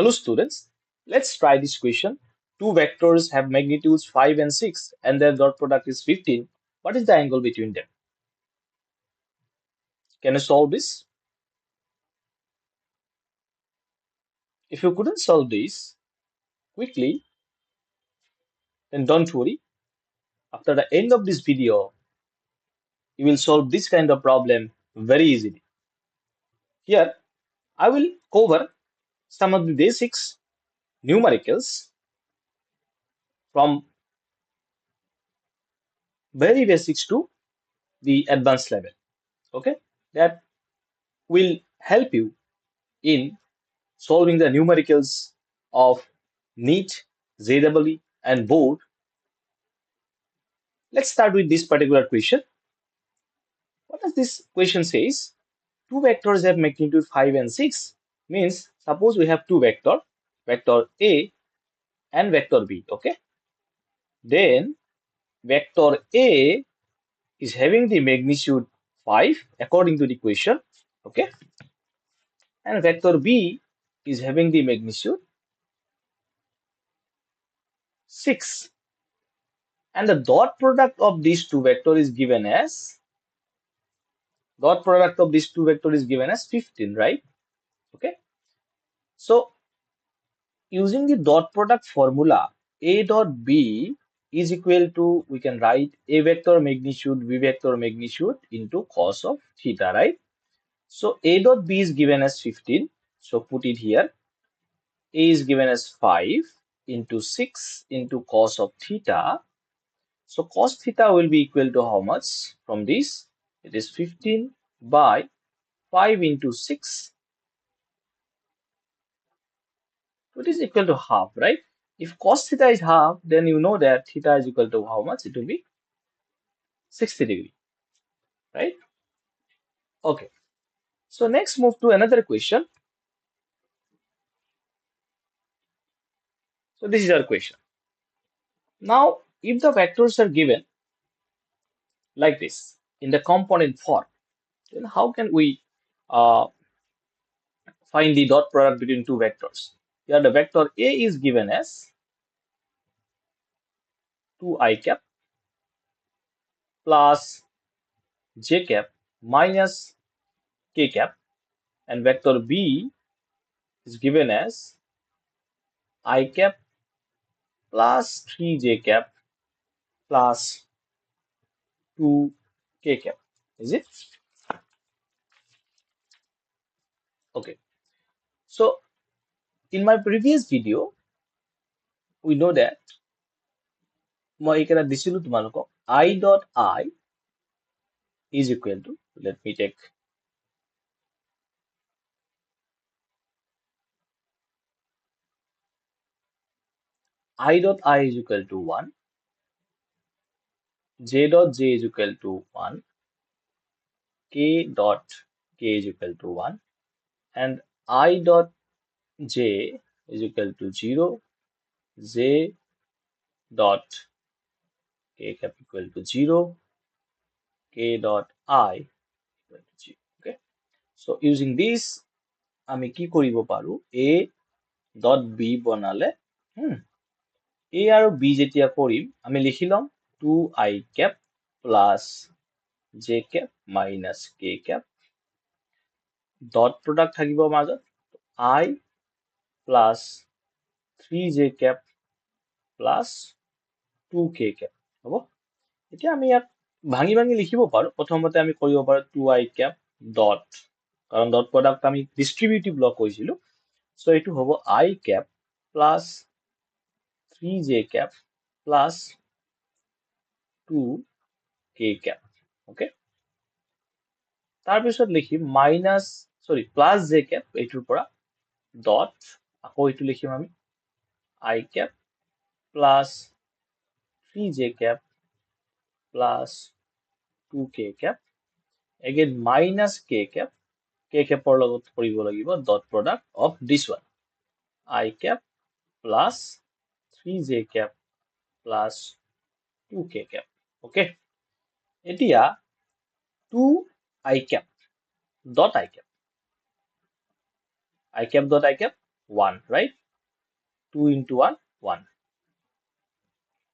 Hello students, let's try this question. Two vectors have magnitudes 5 and 6 and their dot product is 15. What is the angle between them? Can you solve this? If you couldn't solve this quickly, then don't worry. After the end of this video, you will solve this kind of problem very easily. Here, I will cover some of the basics numericals from very basics to the advanced level. Okay, that will help you in solving the numericals of NEET, JEE, and board. Let's start with this particular question. What does this question says? Two vectors have magnitude 5 and 6. Means suppose we have two vector A and vector B. Okay. Then vector A is having the magnitude 5 according to the question. Okay. And vector B is having the magnitude 6. And the dot product of these two vectors is given as 15, right? Okay. So using the dot product formula, A dot B is equal to, we can write A vector magnitude, B vector magnitude into cos of theta, right? So A dot B is given as 15. So put it here. A is given as 5 into 6 into cos of theta. So cos theta will be equal to how much from this? It is 15 by 5 into 6. So it is equal to half, right? If cos theta is half, then you know that theta is equal to how much? It will be 60 degree, right? Okay. So next move to another question. So this is our question. Now, if the vectors are given like this in the component form, then how can we uh, find the dot product between two vectors? Here the vector A is given as 2i cap plus j cap minus k cap, and vector B is given as I cap plus 3j cap plus 2k cap. Is it? Okay. So in my previous video, we know that মই এখানে দিছিলো তোমালোকক I dot I is equal to, let me take I dot I is equal to 1, J dot J is equal to 1, K dot K is equal to 1, and I dot J is equal to 0, J dot K cap equal to 0, K dot I equal to 0. Okay. So using this, আমি কি কৰিব পাৰো A dot B বনালে A আৰু B যেতিয়া কৰিম আমি লিখি লম 2i cap plus j cap minus k cap, dot product থাকিব মাজত I plus 3j cap plus 2k cap হ'ব। এতিয়া আমি ইয়াত ভাঙি ভাঙি লিখিব পাৰো। প্ৰথমতে আমি কৰিব পাৰো 2i cap dot, কাৰণ dot product আমি distributive law কৈছিলো। So এইটো হ'ব I cap plus 3j cap plus 2k cap. Okay, তাৰপিছত লিখিম plus j cap এইটোৰ পৰা dot, আকৌ এইটো লিখিম আমি I cap plus 3j cap plus 2k cap, again minus k cap, k cap or লগত কৰিব লাগিব dot product of this one I cap plus 3j cap plus 2k cap. Okay, এতিয়া 2i cap dot I cap, I cap dot I cap 1, right? 2 into 1, 1.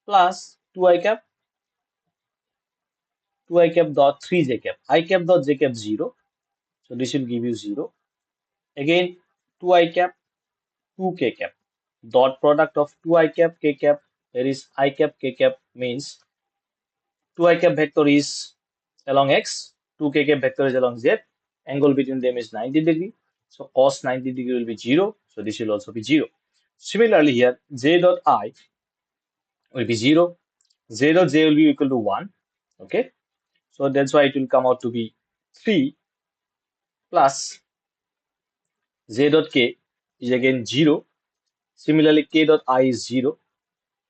Plus 2i cap, 2i cap dot 3j cap. I cap dot j cap 0. So this will give you 0. Again, 2i cap, 2k cap. Dot product of 2i cap, k cap. There is I cap, k cap means 2i cap vector is along x, 2k cap vector is along z. Angle between them is 90 degree. So cos 90 degree will be 0. So this will also be 0. Similarly here, j dot I will be 0. J dot j will be equal to 1. Okay. So that's why it will come out to be 3 plus j dot k is again 0. Similarly, k dot I is 0.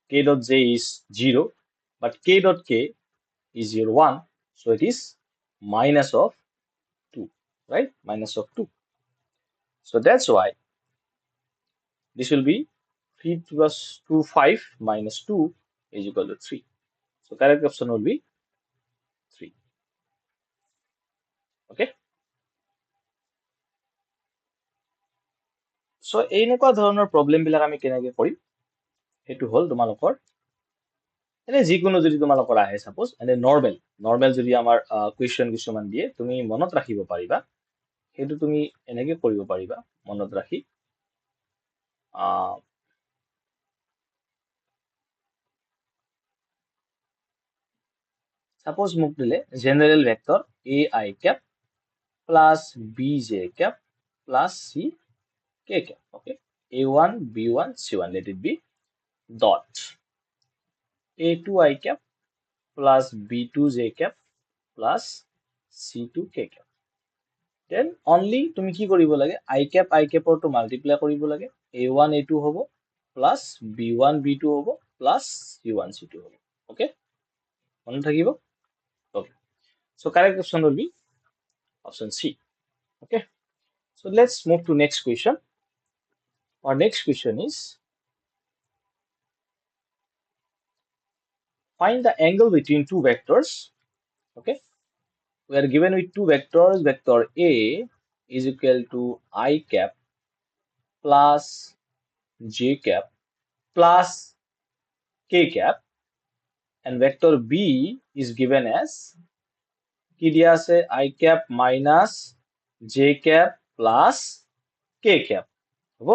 K dot j is 0. But k dot k is 0, 1. So it is minus of 2, right? Minus of 2. So that's why this will be 3 plus 2, 5 minus 2 is equal to 3. So correct option will be 3. Okay. So এনেকুৱা ধৰণৰ problem বিলাক আমি কেনেকৈ কৰিম সেইটো হল তোমালোকৰ এনে যিকোনো যদি তোমালোকৰ আহে সাপোজ এনে নৰ্মেল যদি আমাৰ কুৱেশ্যন কিছুমান দিয়ে তুমি মনত ৰাখিব পাৰিবা সেইটো তুমি এনেকৈ কৰিব পাৰিবা মনত ৰাখি সাপোজ মোক দিলে general vector ai cap plus bj cap plus ck cap. Okay, a1 b1 c1, let it be dot a2i cap plus b2j cap plus c2k cap. Then only তুমি কি কৰিব লাগে i cap টো multiply কৰিব লাগে a1 a2 হ'ব plus b1 b2 হ'ব plus c1 c2 হ'ব. Okay, মনত থাকিব. Okay, so correct option will be option C. Okay, so let's move to next question. Our next question is find the angle between two vectors. Okay, we are given with two vectors. Vector A is equal to I cap plus j cap plus k cap, and vector B is given as কি দিয়া আছে I cap minus j cap plus k cap. হ'ব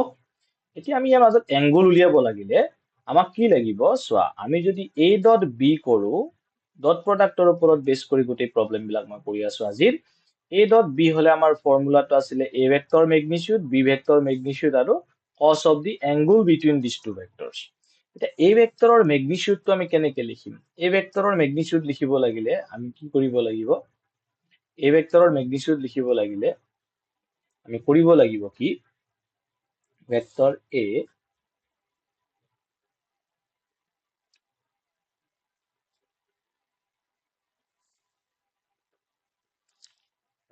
এতিয়া আমি ইয়াৰ মাজত angle উলিয়াব লাগিলে আমাক কি লাগিব চোৱা আমি যদি a dot b কৰো ডট প্ৰডাক্টৰ ওপৰত বেস কৰি গোটেই প্ৰবলেম বিলাক মই কৰি আছো আজিৰ a dot b হলে আমাৰ ফৰ্মুলাটো আছিল a vector magnitude b vector magnitude আৰু cos of the angle between these two vectors. এতিয়া a ভেক্টৰৰ ম্যাগনিটিউডটো আমি কেনেকৈ লিখিম a ভেক্টৰৰ ম্যাগনিটিউড লিখিব লাগিলে আমি কি কৰিব লাগিব a ভেক্টৰৰ ম্যাগনিটিউড লিখিব লাগিলে আমি কৰিব লাগিব কি vector A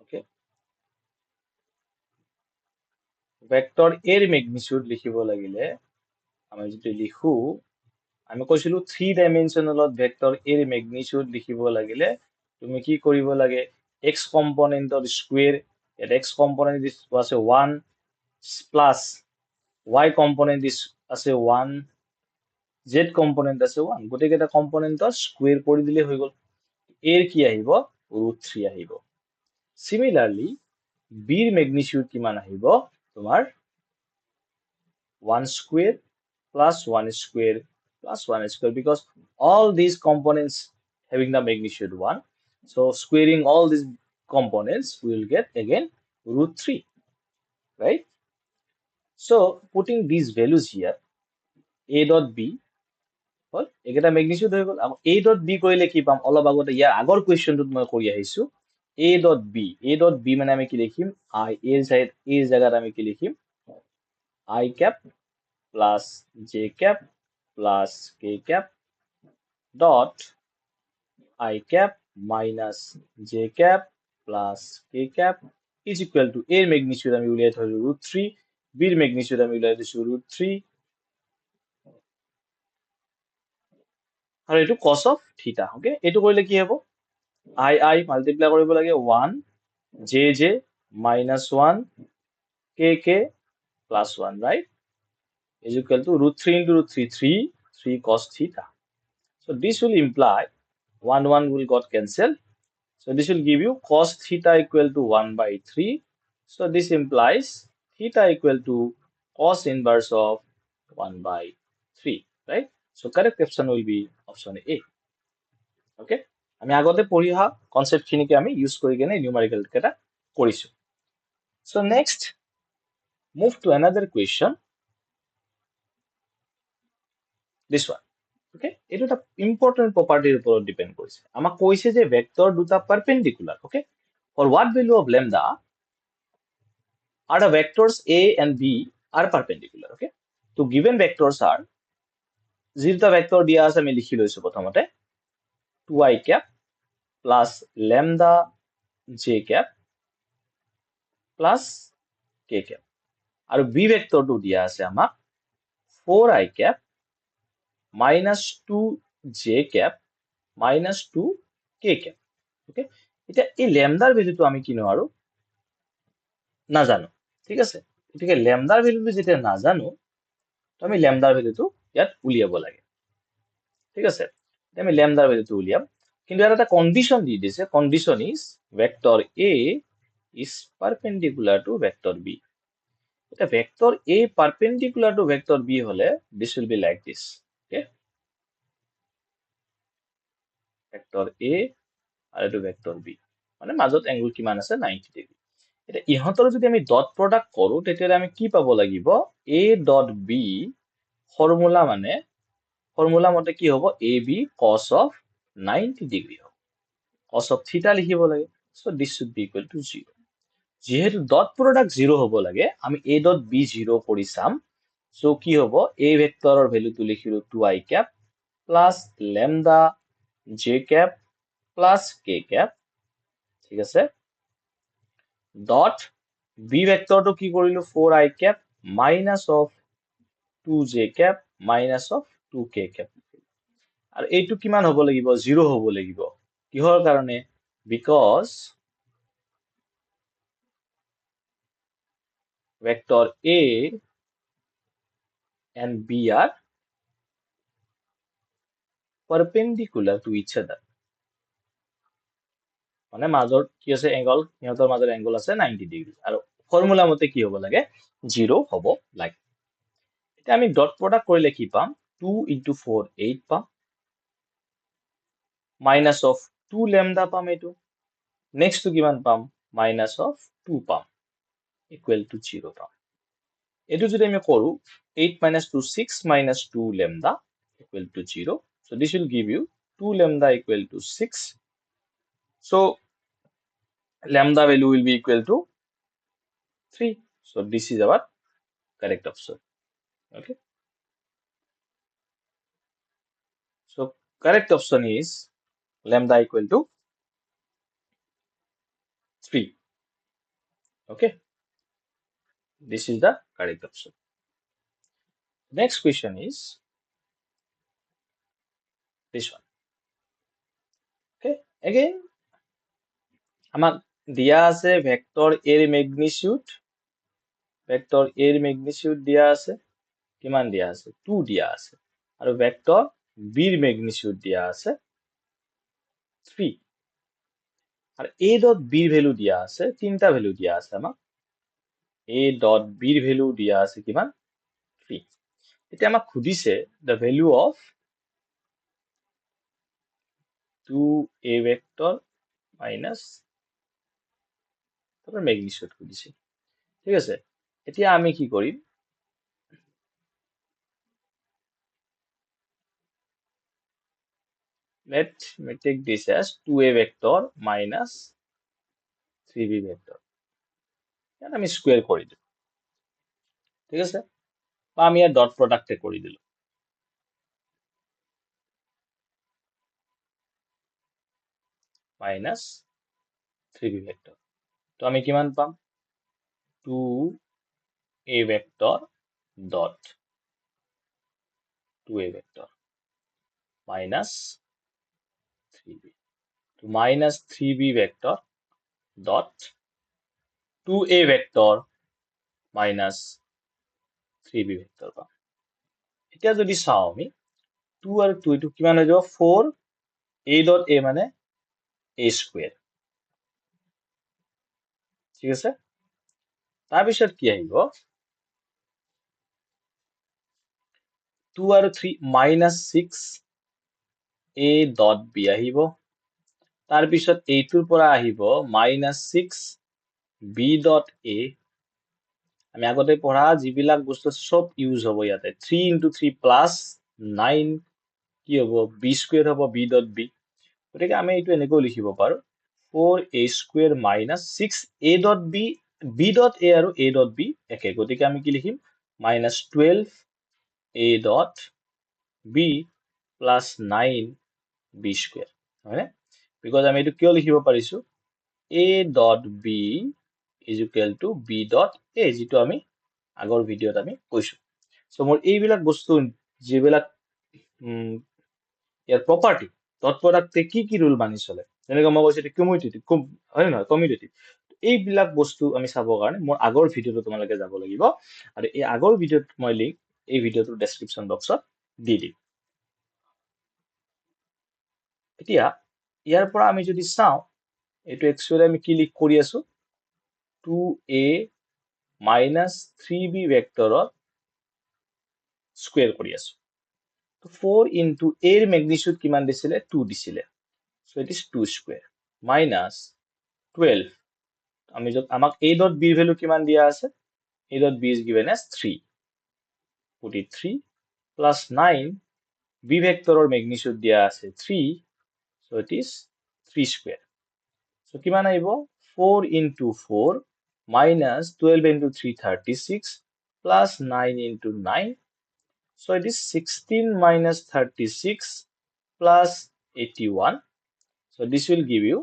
okay vector A এর ম্যাগনিটিউড লিখিব লাগিলে আমি যদি লিখো আমি কৈছিলো 3 ডাইমেনশনালত vector A এর ম্যাগনিটিউড লিখিব লাগিলে তুমি কি কৰিব লাগে x কম্পোনেন্টৰ square at x component is আছে 1 plus y কম্পোনেন্ট is আছে 1 z কম্পোনেন্ট আছে 1 গোটেইকেইটা কম্পোনেন্টৰ স্কয়াৰ কৰি দিলে হৈ গল এর কি আহিব √3 আহিব Similarly, B এর ম্যাগনিটিউড কিমান আহিব তোমাৰ 1 square plus 1 square plus 1 square because all these components having the magnitude 1. So squaring all these components we will get again √3, right? So putting these values here a dot b হল একেটা magnitude হৈ গল a dot b কৰিলে কি পাম অলপ আগতে ইয়াৰ আগৰ কোৱেশ্চনটোত মই কৰি আহিছো a dot b মানে আমি কি লিখিম I এর জায়গাত আমি কি লিখিম I cap plus j cap plus k cap dot I cap minus j cap plus k cap is equal to a এর ম্যাগনিটিউড আমি উলিয়াই থৈছো √3 b এর ম্যাগনিটিউড আমি উলিয়াই দিছো √3 আৰু এটো cos of theta. Okay, এটো কৰিলে কি হ'ব I মাল্টিপ্লাই কৰিব লাগে 1 j minus 1 k plus 1, right? is equal to root 3 into root 3, 3 cos theta. So this will imply 1 will got cancelled. So this will give you cos theta equal to 1 by 3. So this implies theta equal to cos inverse of 1 by 3, right? So correct option will be option A. Okay? আমি আগতে পঢ়ি অহা concept খিনিকে আমি use কৰি কেনে numerical কেটা কৰিছো. So next, move to another question. This one. Okay? এইটো এটা ইম্পৰ্টেণ্ট প্ৰপাৰ্টিৰ ওপৰত ডিপেন্ড কৰিছে. আমাক কৈছে যে ভেক্টৰ দুটা perpendicular. Okay? For what value of lambda are the vectors A and B are perpendicular. Okay? So given vectors are যি দুটা ভেক্টৰ দিয়া আছে আমি লিখি লৈছো প্ৰথমতে 2i cap plus lambda j cap plus k cap আৰু b ভেক্টৰটো দিয়া আছে আমাক 4i cap minus 2j cap minus 2k cap. Okay? এতিয়া এই ল্যামডাৰ ভ্যালুটো আমি কি নোৱাৰো নাজানো. ঠিক আছে? গতিকে ল্যামডাৰ ভ্যালুটো যেতিয়া নাজানো তো আমি ল্যামডাৰ ভ্যালুটো ইয়াত উলিয়াব লাগে. ঠিক আছে? আমি ল্যামডাৰ ভ্যালুটো উলিয়াম. কিন্তু ইয়াত এটা কন্ডিশন দি দিছে. Condition is vector A is perpendicular to vector B. এটা vector A perpendicular to vector B হলে this will be like this. Okay? Vector A আর এটা ভেক্টর B. মানে মাজত এংগল কিমান আছে 90 ডিগ্ৰী. এটা ইহঁতৰ যদি আমি ডট প্ৰডাক্ট কৰো তেতিয়ালে আমি কি পাব লাগিব A ডট B ফৰ্মুলা মতে কি হ'ব AB cos of 90 ডিগ্ৰী হ'ব. cos of theta লিখিব লাগে. So this should be equal to 0. যেহেতু ডট প্রডাক্ট 0 হ'ব লাগে আমি A ডট B 0 কৰি চাম. So কি হ'ব A ভেক্টৰৰ ভ্যালুটো লিখিলো 2i cap plus lambda j cap plus k cap. ঠিক আছে? ডট B ভেক্টৰটো কি কৰিলো 4i cap minus of 2j cap minus of 2k cap. আৰু এইটো কিমান হ'ব লাগিব 0 হ'ব লাগিব. কিহৰ কাৰণে because vector A and B are perpendicular to each other. মানে মাজৰ কি আছে এংগল ইহঁতৰ মাজৰ এংগল আছে 90 ডিগ্ৰী আৰু ফৰ্মুলা মতে কি হ'ব লাগে 0 হ'ব লাগে. এতিয়া আমি ডট প্ৰডাক্ট কৰিলে কি পাম 2 into 4 8 পাম minus of 2 lambda পাম এইটো নেক্সট টু কিমান পাম minus of 2 পাম equal to 0 পাম. এইটো যদি আমি কৰো 8 minus 2 6 minus 2 lambda equal to 0. So this will give you 2 lambda equal to 6. So lambda value will be equal to 3. So this is our correct option. Okay. So correct option is lambda equal to 3. Okay. This is the correct option. Next question is this one. Okay. Again, আমাক দিয়া আছে vector A এৰ magnitude দিয়া আছে কিমান দিয়া আছে 2 দিয়া আছে আৰু ভেক্টৰ B এর ম্যাগনিটিউড দিয়া আছে 3 আর A ডট B এর ভ্যালু দিয়া আছে তিনটা ভ্যালু দিয়া আছে আমাক A ডট B এর ভ্যালু দিয়া আছে কিমান 3. এতিয়া আমাক খুদিছে the value of 2a vector minus তারপর ম্যাগনিটিউড খুদিছে. ঠিক আছে? এতিয়া আমি কি কৰিম let me take this as 2a vector minus 3b vector. ইয়াত আমি স্কয়ার কৰি দিম. ঠিক আছে? বা আমি ইয়াত ডট প্ৰোডাক্টে কৰি দিলো. minus 3b vector. তো আমি কিমান পাম 2a vector dot 2a vector minus 3b. তো minus 3b vector dot 2a vector minus 3b vector পাম. এতিয়া যদি চাওঁ আমি 2 আৰু 2 এইটো কিমান হৈ যাব 4 a ডট a মানে a স্কয়াৰ ঠিক আছে তাৰপিছত কি আহিব 2 আৰু 3 -6 a ডট b আহিব তাৰপিছত এইটোৰ পৰা আহিব -6 b ডট a আমি আগতে পঢ়া যিবিলাক বস্তু সব ইউজ হ'ব ইয়াতে 3 * 3 + 9 কি হ'ব b স্কয়াৰ হ'ব b ডট b গতিকে আমি এইটো এনেকৈ লিখিব পাৰো 4a square - 6 a dot b b dot a আৰু a ডট b একে গতিকে আমি কি লিখিম -12 a dot b plus 9 b square হয় বিকজ আমি এইটো কিয় লিখিব পাৰিছো a dot b is equal to b dot a যেটো আমি আগৰ ভিডিঅ'ত আমি কৈছো সো মোৰ এইবিলাক বস্তু যিবিলাক ইয়াৰ প্ৰপাৰ্টি ডট প্ৰডাক্টে কি ৰুল মানি চলে যেনেকৈ মই কৈছো কিউমুলেটিভ হয় নহয় কমিউটেটিভ এইবিলাক বস্তু আমি চাবৰ কাৰণে মোৰ আগৰ ভিডিঅ'টো তোমালোকে যাব লাগিব আৰু এই আগৰ ভিডিঅ'ত মই লিংক এই ভিডিঅ'টোৰ ডেসক্ৰিপচন বক্সত দি দিম এতিয়া ইয়াৰ পৰা আমি যদি চাওঁ এইটো একচুয়ালি আমি কি লিখ কৰি আছো 2a - 3b ভেক্টৰৰ স্কয়াৰ কৰি আছো 4 into a এর ম্যাগনিটিউড কিমান দিছিলে 2 দিছিলে so it is 2 square minus 12 আমি যত আমাক a dot b এর ভ্যালু কিমান দিয়া আছে a dot b is given as 3 put it 3 plus 9 b ভেক্টৰৰ magnitude দিয়া আছে 3 so it is 3 square so কিমান আহিব 4 into 4 minus 12 into 3 36 plus 9 into 9 so it is 16 minus 36 plus 81 so this will give you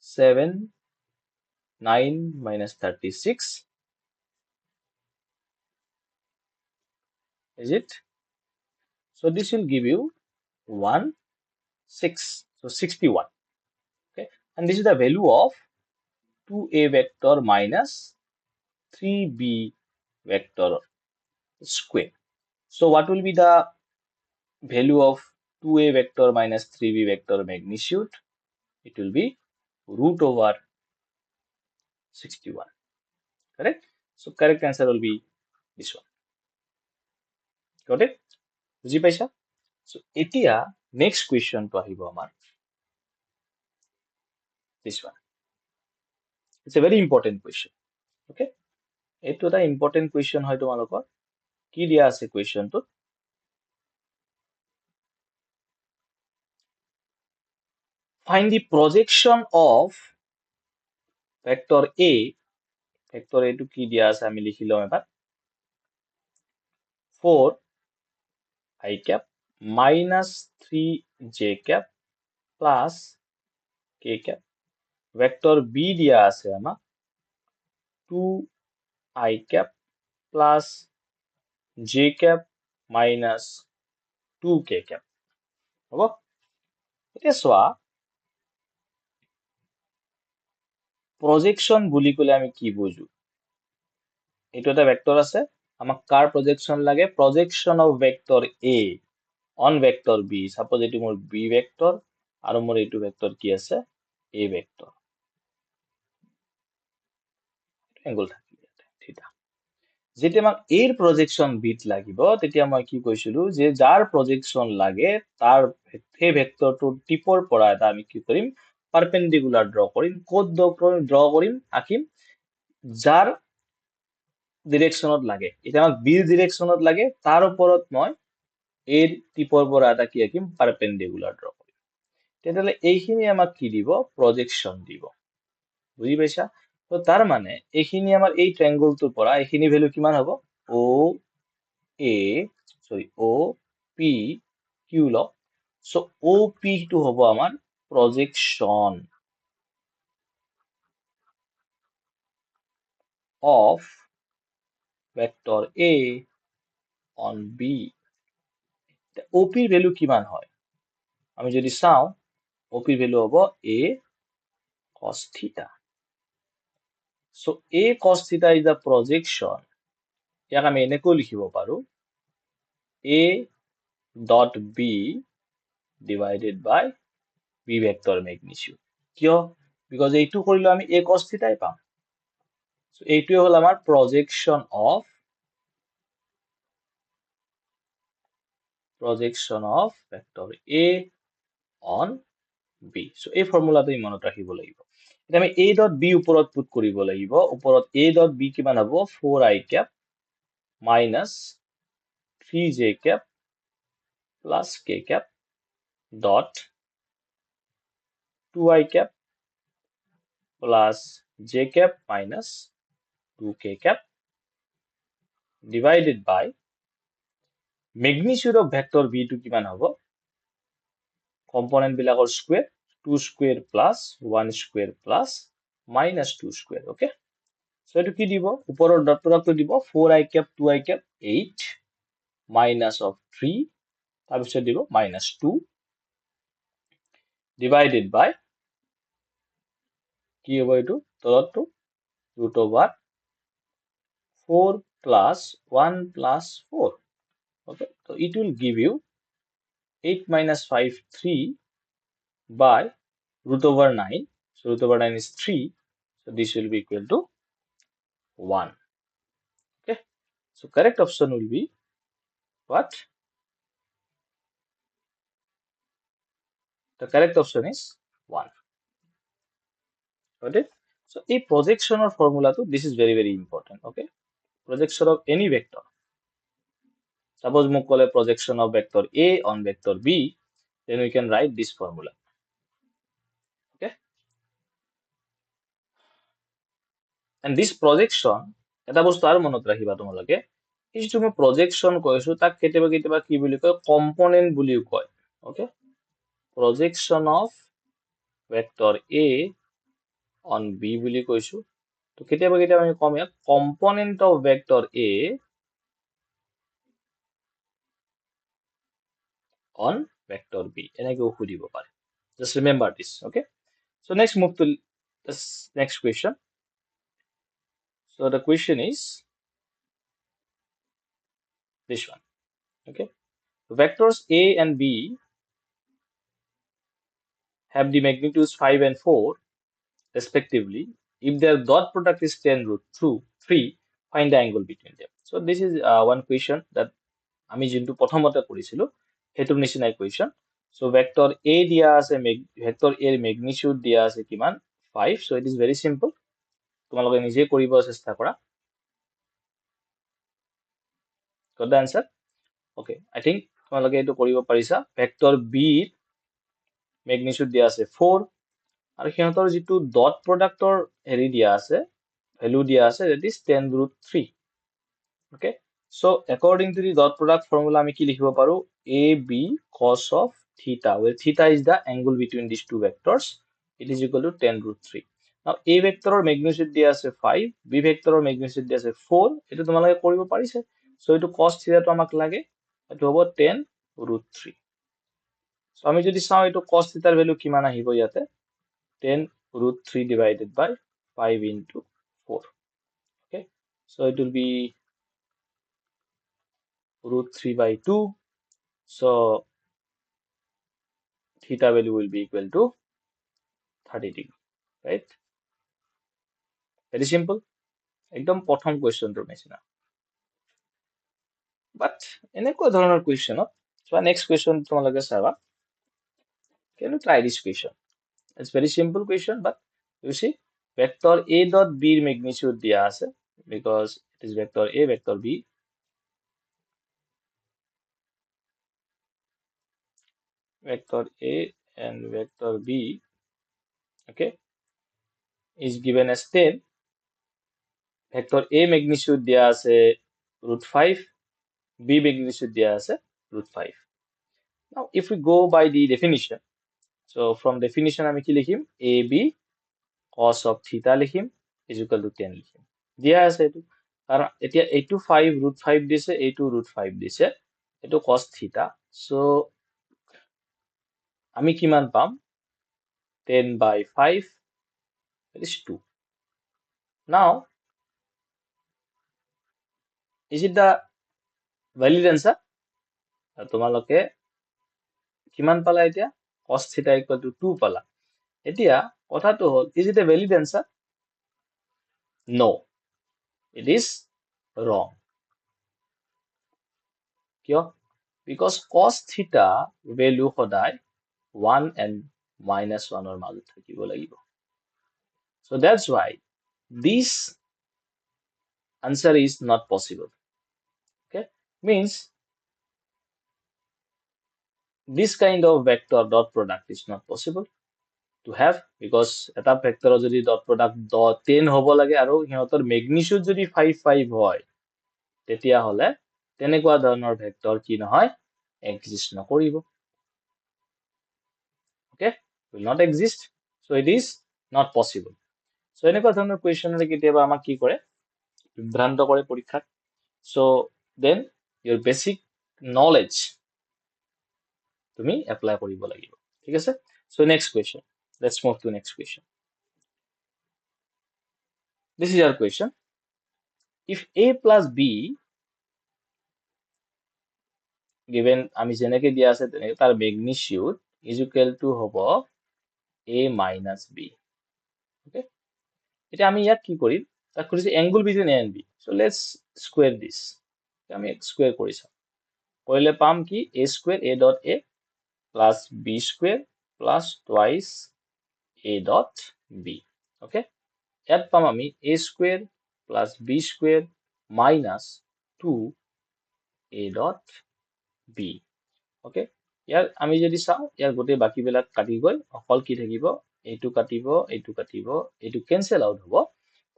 7 9 minus 36 is it so this will give you 1 6 so 61 okay and this is the value of 2a vector minus 3b vector square so what will be the value of 2a vector minus 3b vector magnitude it will be root over 61 correct so correct answer will be this one got it বুজি পাইছা so এতিয়া next question to আহিব আমাৰ this one it's a very important question okay এইটো এটা important question হয় তোমালোকৰ কি দিয়া আছে question to find the projection of vector a vector a to কি দিয়া আছে আমি লিখি লম এবাৰ 4 I cap minus 3 j cap plus k cap vector b দিয়া আছে আমাক 2 I cap plus j cap minus 2 k cap হ'ব এতিয়া চোৱা projection বুলি কলে আমি কি বুঝো এইটো এটা ভেক্টৰ আছে আমাক কাৰ projection লাগে projection of vector a on vector b suppose এটো মোৰ b vector আৰু মোৰ এইটো vector কি আছে a vector angle থাকিলে থিটা যেতিয়া আমাক এর projection বিট লাগিব তেতিয়া মই কি কৈছিলো যে যাৰ projection লাগে তাৰ সেই ভেক্টৰটোৰ টিপৰ পৰা এটা আমি কি কৰিম পাৰপেন্ডিকুলাৰ ড্ৰ কৰিম কোড ড্ৰ কৰিম আঁকিম যাৰ ডিৰেকশনত লাগে এটা আমাক বি ডিৰেকশনত লাগে তাৰ ওপৰত মই এৰ টিপৰ পৰা এটা কি আঁকিম পাৰপেন্ডিকুলাৰ ড্ৰ কৰিম তেতিয়াহলে এইখিনি আমাক কি দিব projection দিব বুজি পাইছা তো তাৰ মানে এইখিনি আমাৰ এই ট্ৰায়াঙ্গলটোৰ পৰা এইখিনি ভ্যালু কিমান হ'ব o a sorry o p q ল so o p টো হ'ব আমাৰ projection of vector a on b o p এর ভ্যালু কিমান হয় আমি যদি চাও o p এর ভ্যালু হ'ব a cos theta so a cos theta is the projection ইয়াক আমি এনেকৈ লিখিব পাৰো a dot b divided by b vector magnitude কিয় because এইটো কৰিলে আমি a cos theta পাম so এইটোৱে হল আমাৰ projection of vector a on b so এই ফৰ্মুলাটো মনত ৰাখিব লাগিব এতিয়া আমি a dot b ওপৰত পুট কৰিব লাগিব ওপৰত a dot b কিমান হ'ব 4i cap minus 3j cap plus k cap dot 2i cap plus j cap minus 2k cap divided by magnitude of vector b to কিমান হ'ব component বিলাকৰ square 2 square plus 1 square plus minus 2 square okay so এটো কি দিব ওপৰৰ dot প্ৰডাক্টটো দিব 4i cap 2i cap 8 minus of 3 তাৰপিছত দিব minus 2 divided by কি হ'ব এটো তলতটো root over 4 plus 1 plus 4 okay so it will give you 8 minus 5 3 by root over 9 so root over 9 is 3 so this will be equal to 1 okay so correct option will be what the correct option is 1 got it so a projection or formula to this is very important okay projection of any vector suppose মোক কলে projection of vector a on vector b then we can write this formula okay and this projection এটা বস্তু আৰু মনত ৰাখিবা তোমালোকে এই যে মই projection কৈছো তাক কেতিয়াবা কি বুলি কয় component বুলিও কয় okay projection of vector a on b বুলি কৈছো তো কেতিয়াবা আমি কম ইয়াক component of vector a on vector b এনেকেও সুধিব পাৰে just remember this okay so next move to this next question so the question is this one okay vectors a and b have the magnitudes 5 and 4 respectively if their dot product is 10 root 3 find the angle between them so this is one question that আমি যেটো প্ৰথমতে কৰিছিলো হেতুৰ নিচিনাই question so vector a দিয়া আছে vector a এর magnitude দিয়া আছে কিমান 5 so it is very simple তোমালোকে নিজে কৰিব চেষ্টা কৰা got the answer okay I think তোমালোকে এটো কৰিব পাৰিছা vector b magnitude দিয়া আছে 4 আৰু সিহঁতৰ যেটো dot productৰ হেৰি দিয়া আছে value দিয়া আছে that is 10 root 3 okay so according to the dot product formula আমি কি লিখিব পাৰো ab cos of theta where theta is the angle between these two vectors it is equal to 10 root 3 now a vectorৰ magnitude দিয়া আছে 5 b vectorৰ magnitude দিয়া আছে 4 এটো তোমালোকে কৰিব পাৰিছে so এটো cos theta টো আমাক লাগে এটো হ'ব 10 root 3 so আমি যদি চাও এটো cos theta ৰ value কিমান আহিব ইয়াতে 10 root 3 divided by 5 into 4 okay so it will be root 3 by 2 so theta value will be equal to 30 degree right very simple একদম প্ৰথম কোৱেশ্চনটোৰ নিচিনা but এনেকুৱা ধৰণৰ কোৱেশ্চনত so next question তোমালোকে চাবা can you try this question it's very simple question but you see vector a dot b এর magnitude দিয়া আছে because it is vector a vector b vector a and vector b okay is given as 10 vector a magnitude দিয়া আছে root 5 b magnitude দিয়া আছে root 5 now if we go by the definition so from definition আমি কি লিখিম ab cos of theta লিখিম is equal to 10 লিখিম দিয়া আছে এটো কারণ এতিয়া এইটো 5 root 5 দিছে এইটো root 5 দিছে এটো cos theta so আমি কিমান পাম 10 by 5 that is 2 now Is it the valid answer? তোমালোকে কিমান পালা এতিয়া cos theta equal to 2 পালা এতিয়া কথাটো হল is it a valid answer? No, it is wrong. কিয়? Because cos theta value সদায় 1 and minus 1 ৰ মাজত থাকিব লাগিব. So that's why this answer is not possible. Okay, means this kind of vector dot product is not possible to have because এটা ভেক্টৰৰ যদি dot product 10 হ'ব লাগে আৰু সিহঁতৰ magnitude যদি 5 হয় তেতিয়া হলে তেনেকুৱা ধৰণৰ ভেক্টৰ কি নহয় exist নকৰিব. Okay, will not exist, so it is not possible. So এনেকুৱা ধৰণৰ কুৱেশ্যনৰে কেতিয়াবা আমাক কি কৰে বিভ্ৰান্ত কৰে পৰীক্ষাত. So then your basic knowledge তুমি এপ্লাই কৰিব লাগিব. ঠিক আছে? So next question, let's move to next question. This is your question. If a plus b given আমি যেনেকে দিয়া আছে তেনেকে তাৰ magnitude is equal to হ'ব a minus b. Okay, এতিয়া আমি ইয়াত কি কৰিম তাক কৰিছে angle between a and b. So let's square this. আমি square কৰি চাম কৰিলে পাম কি a square a dot a plus b square plus twice a dot b. Okay, ইয়াত পাম আমি a square plus b square minus 2a dot b. Okay, ইয়াৰ আমি যদি চাও ইয়াৰ গোটেই বাকিবিলাক কাটি গৈ অকল কি থাকিব এইটো কাটিব এইটো cancel out হ'ব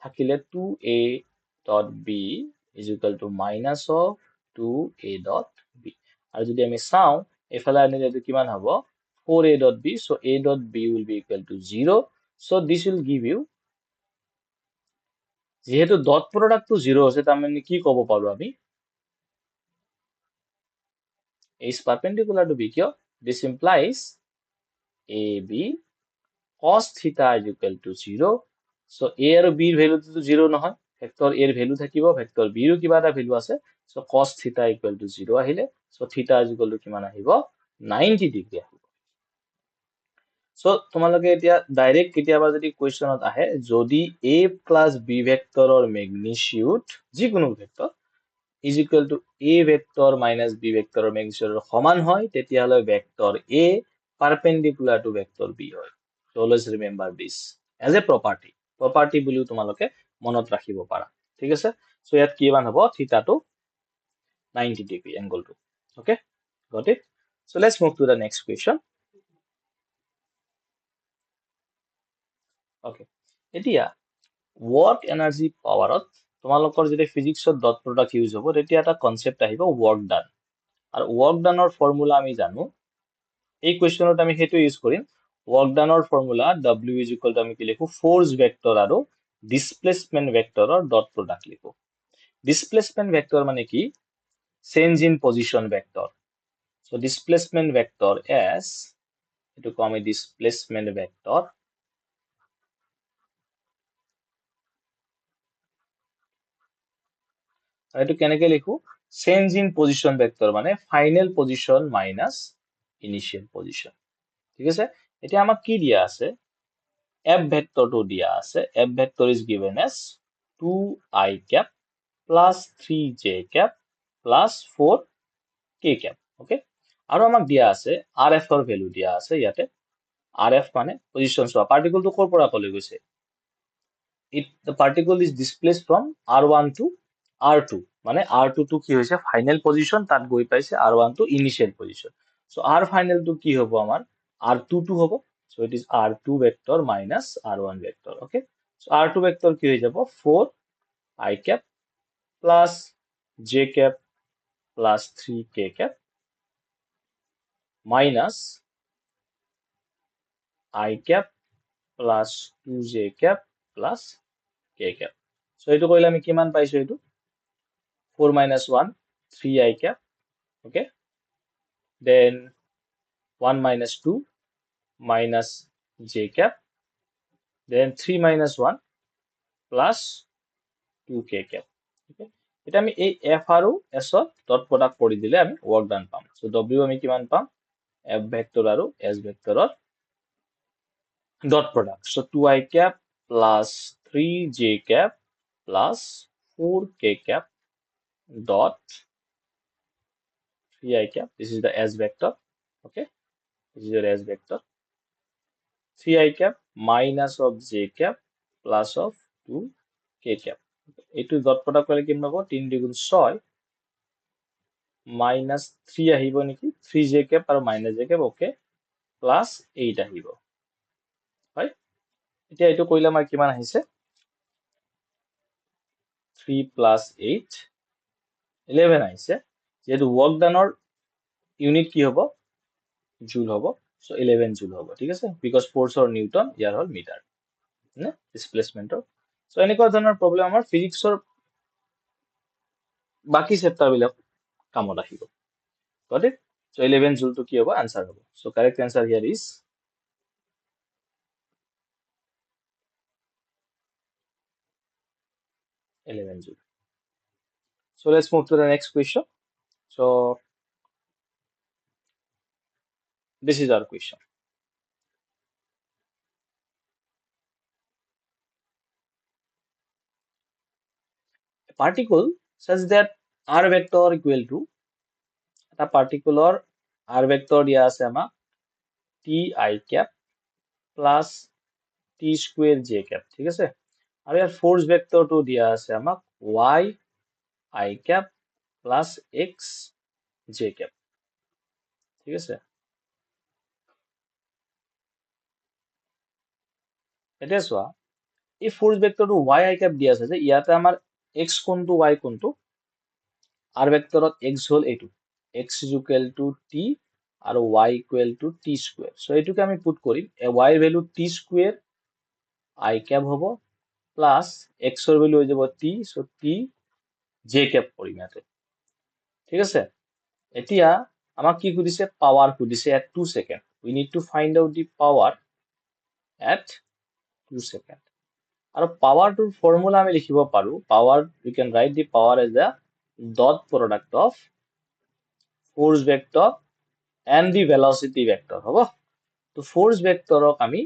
থাকিলে 2a dot b is equal to minus of 2a dot b. আৰু যদি আমি চাও এফালে আনিলে এইটো কিমান হ'ব 4a dot b. So a dot b will be equal to 0. So this will give you যেহেতু dot product to 0 আছে তার মানে কি কব পাৰো আমি a is perpendicular to b. কিয়? This implies ab cos theta is equal to 0. So a আৰু b ৰ ভ্যালু তো 0 নহয় ভেক্টৰ a ৰ ভ্যালু থাকিব ভেক্টৰ b ৰ কিবা এটা ভ্যালু আছে. So cos theta equal to 0 আহিলে. So theta is equal to কিমান আহিব 90 ডিগ্ৰী আহিব. So তোমালোকে এতিয়া ডাইৰেক্ট কেতিয়াবা যদি কোৱেশ্চনত আহে যদি a plus b ভেক্টৰৰ ম্যাগনিটিউড যিকোনো vector is equal to a vector minus b vector magnitude সমান হয় তেতিয়াহলে vector a perpendicular to vector b হয়. So always remember this as a property বুলিও তোমালোকে মনত ৰাখিব পাৰা. ঠিক আছে? So ইয়াত কি মান হ'ব theta to 90 degree angle to. Okay, got it? So let's move to the next question. Okay, এতিয়া work energy powerত তোমালোকৰ যদি ফিজিক্সত ডট প্ৰডাক্ট ইউজ হ'ব তেতিয়া এটা কনসেপ্ট আহিব work done. আৰু work done ৰ ফৰ্মুলা আমি জানো এই কোৱেশ্চনত আমি হেতু ইউজ কৰিম work done ৰ formula w is equal to আমি কি লিখো ফোৰ্স ভেক্টৰ আৰু ডিসপ্লেসমেন্ট ভেক্টৰৰ ডট প্ৰডাক্ট লিখো. ডিসপ্লেসমেন্ট ভেক্টৰ মানে কি change in position vector. So displacement vector s এটো কো আমি ডিসপ্লেসমেন্ট ভেক্টৰ আৰু এটো কেনেকে লিখো চেঞ্জ ইন পজিশন ভেক্টৰ মানে final position minus initial position. ঠিক আছে? এতিয়া আমাক কি দিয়া আছে f vector to দিয়া আছে f vector is given as 2i cap plus 3j cap plus 4k cap. Okay, আৰু আমাক দিয়া আছে rf ৰ ভ্যালু দিয়া আছে ইয়াতে rf মানে পজিশন সোৱা পাৰ্টিকল তো কৰ পৰা কলৈ গৈছে the particle is displaced from r1 to r2 মানে r2 to কি হৈছে ফাইনাল পজিশন তাত গৈ পাইছে r1 to initial position. So r final to কি হ'ব আমাৰ r2 to হ'ব. So it is r2 vector minus r1 vector. Okay, so r2 vector কি হৈ যাব 4i cap plus j cap plus 3k cap minus i cap plus 2j cap plus k cap. So এটো কৰিলে আমি কিমান পাইছো এটো 4 minus 1 3i cap. Okay, then 1 minus 2 minus j cap, then 3 minus 1 plus 2k cap. Okay, এটা আমি এই f আৰু s ডট প্ৰডাক্ট কৰি দিলে আমি ওয়াৰ্ক ডান পাম সো w আমি কিমান পাম f ভেক্টৰ আৰু s ভেক্টৰৰ dot product so 2i cap plus 3j cap plus 4k cap dot 3i cap. This is the s vector. Okay, this is your s vector. 3i cap minus of j cap plus of 2k cap. এইটো dot product কৰিলে কিমান হ'ব 3 দুগুণ 6 minus 3 আহিব নেকি 3j cap আৰু minus j cap okay plus 8 আহিব হয় এতিয়া এইটো কৰিলে আমাৰ কিমান আহিছে 3 plus 8 11 আহিছে যেহেতু ওয়াৰ্ক ডানৰ ইউনিট কি হ'ব জুল হ'ব সো 11 জুল হ'ব ঠিক আছে বিকজ ফোৰ্সৰ নিউটন ইয়াৰ হ'ল মিটাৰ নে ডিসপ্লেসমেন্টৰ সো এনেকুৱা ধৰণৰ প্ৰবলেম আমাৰ ফিজিক্সৰ বাকি চেপ্টাৰ বিলাক কামত আহিব got it so 11 joule to ki hobo answer hobo so correct answer here is 11 joule so let's move to the next question so this is our question a particle such that r vector equal to a particular r vector dia ase ama t I cap plus t square j cap ঠিক আছে আৰু ইয়াৰ force ভেক্টৰটো দিয়া আছে আমাক y I cap plus x j cap ঠিক আছে এতিয়া চোৱা এই ফোৰ্স ভেক্টৰটো y I cap দিয়া আছে যে ইয়াতে আমাৰ x কোনটো y কোনটো r ভেক্টৰত x হল এইটো x is equal to t আৰু y equal to t square so এইটোকে আমি পুট কৰিম y এর value t square I cap হ'ব প্লাস x এর ভ্যালু হৈ যাব t so t j cap কৰিম ইয়াতে ঠিক আছে এতিয়া আমাক কি খুদিছে পাওয়ার খুদিছে at 2 second we need to find out the power at 2 second আৰু পাৱাৰটোৰ ফৰ্মুলা আমি লিখিব পাৰো power we can write the power as a dot product of force vector and the velocity vector হ'ব তো force vectorক আমি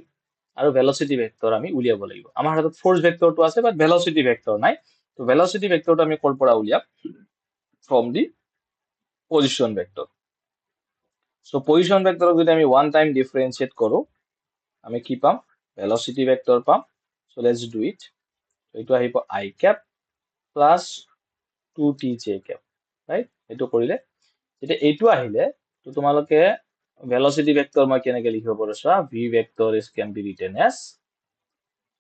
আৰু velocity vector আমি উলিয়াব লাগিব আমাৰ হাতত force vectorটো আছে বাট velocity vector নাই তো velocity vectorটো আমি কৰ পৰা উলিয়াম from the position vector so position vectorক যদি আমি one time differentiate কৰো আমি কি পাম velocity vector পাম so let's do it so এইটো আহিব I cap plus 2tj cap right এইটো কৰিলে যেতিয়া এইটো আহিলে তো তোমালোকে velocity vector মই কেনেকৈ লিখিব পাৰো চোৱা v vector is can be written as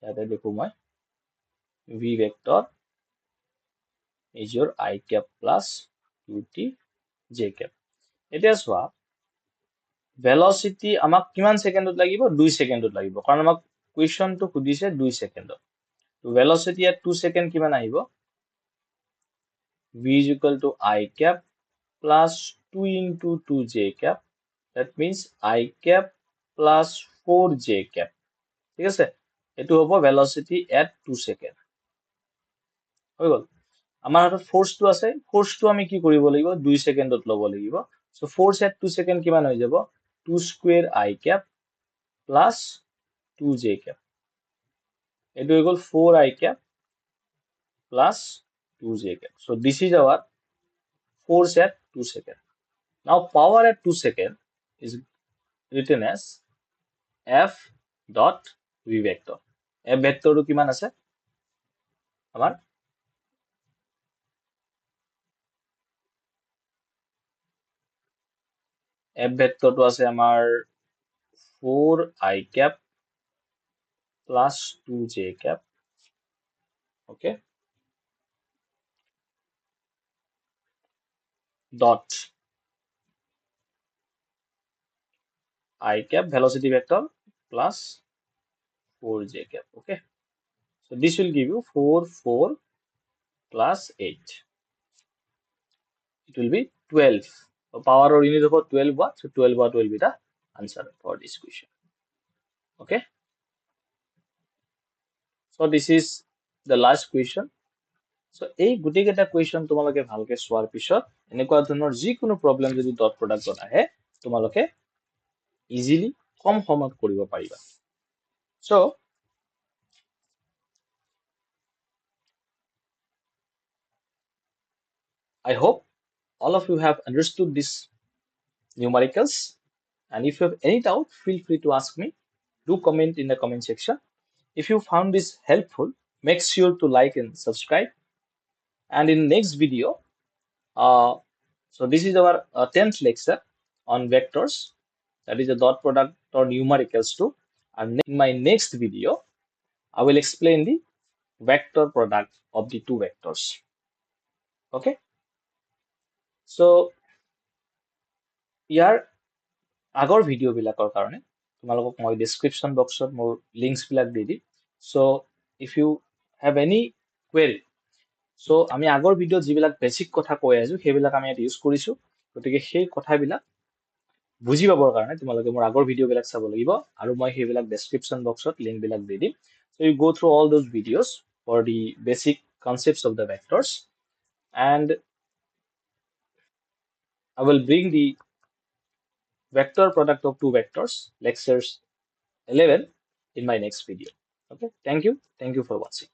ইয়াতে দেখো মই v vector is your I cap plus 2tj cap এতিয়া চোৱা velocity আমাক কিমান সেকেন্ডত লাগিব 2 সেকেন্ডত লাগিব কাৰণ আমাক কোৱেশ্চনটো খুদিছে 2 সেকেন্ডত তো velocity at 2 সেকেন্ড কিমান আহিব v is equal to I cap plus 2 into 2j cap that means I cap plus 4j cap ঠিক আছে এটো হ'ব velocity at 2 সেকেন্ড হৈ গল আমাৰ হাতত ফোৰ্সটো আছে ফোৰ্সটো আমি কি কৰিব লাগিব 2 সেকেন্ডত লব লাগিব সো ফোর্স at 2 সেকেন্ড কিমান হৈ যাব 2 square I cap plus 2j cap এটো হৈ গল 4I cap plus 2j cap so this is our force at 2 seconds. Now power at 2 seconds is written as F dot V vector. F vector to কিমান আছে আমাৰ F vector to আছে আমাৰ 4I cap plus 2j cap okay dot I cap velocity vector plus 4j cap okay so this will give you 4 plus 8 it will be 12 so power or unit of 12 watt so 12 watt will be the answer for this question okay so this is the last question so এই গোটেইকেইটা question তোমালোকে ভালকে চোৱাৰ পিছত এনেকুৱা ধৰণৰ যিকোনো problem যদি ডট প্ৰডাক্টত আহে তোমালোকে ইজিলি কম সময়ত কৰিব পাৰিবা। So I hope all of you have understood this numericals, and if you have any doubt, feel free to ask me. Do comment in the comment section. If you found this helpful, make sure to like and subscribe. And in next video, uh, so this is our 10th lecture on vectors, that is a dot product or numericals too. And in my next video, I will explain the vector product of the two vectors. Okay, so ইয়াৰ আগৰ video' বিলাকৰ কাৰণে তোমালোকক মই description বক্সত মোৰ links বিলাক দি দিম। So' if you have any query, so' আমি আগৰ ভিডিঅ'ত যিবিলাক বেছিক কথা কৈ আছো সেইবিলাক আমি ইয়াত ইউজ কৰিছো, গতিকে সেই কথাবিলাক বুজি পাবৰ কাৰণে তোমালোকে মোৰ আগৰ ভিডিঅ'বিলাক চাব লাগিব, আৰু মই সেইবিলাক ডেছক্ৰিপশ্যন বক্সত লিংক বিলাক দি দিম। চ' U go through all those videos for the basic concepts of the vectors, and I will bring the vector product of two vectors lectures 11 in my next video. Okay, thank you for watching.